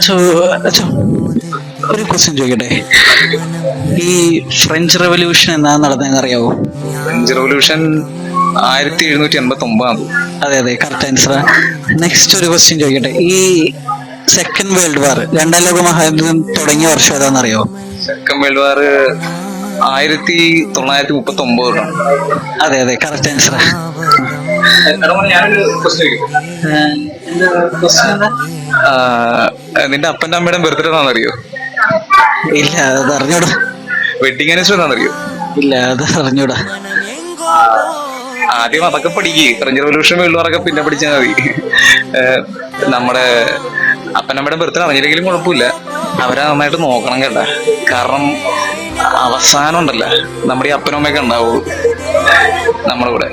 അച്ഛോ അച്ഛോ, ഒരു ക്വസ്റ്റ്യൻ ചോദിക്കട്ടെ. ഈ ഫ്രഞ്ച് റെവല്യൂഷൻ എന്നാ നടന്നതെന്ന് അറിയാവോ? French revolution 1789. അതെ അതെ, കറക്റ്റ് ആൻസർ. നെക്സ്റ്റ് ഒരു ക്വസ്റ്റ്യൻ ചോദിക്കട്ടെ. ഈ സെക്കൻഡ് വേൾഡ് വാർ, രണ്ടാം ലോക മഹായുദ്ധം തുടങ്ങിയ വർഷം ഏതാണെന്ന് അറിയാവോ? Second world war 1939. അതെ അതെ, കറക്റ്റ് ആൻസർ. ഞാനൊരു നിന്റെ അപ്പന്റെ അമ്മയുടെ ബർത്ത്ഡേ എന്നാണെന്നറിയോ? ഇല്ല, അത് അറിഞ്ഞൂടാ. വെഡിങ് ആനിവേഴ്സറി എന്നാണെന്നറിയോ? ഇല്ല, അത് അറിഞ്ഞൂടാ. ആദ്യം അതൊക്കെ പഠിക്ക്. ഫ്രഞ്ച് റവല്യൂഷൻ വേൾഡ് വാറൊക്കെ പിന്നെ പഠിച്ചാൽ മതി. നമ്മുടെ അപ്പനമ്മയുടെ ബർത്ത്ഡേ അറിഞ്ഞില്ലെങ്കിലും കുഴപ്പമില്ല, അവരെ നന്നായിട്ട് നോക്കണം കേട്ടാ. കാരണം അവസാനം ഉണ്ടല്ലോ, നമ്മുടെ ഈ അപ്പനും അമ്മയൊക്കെ ഉണ്ടാവുള്ളൂ നമ്മുടെ കൂടെ.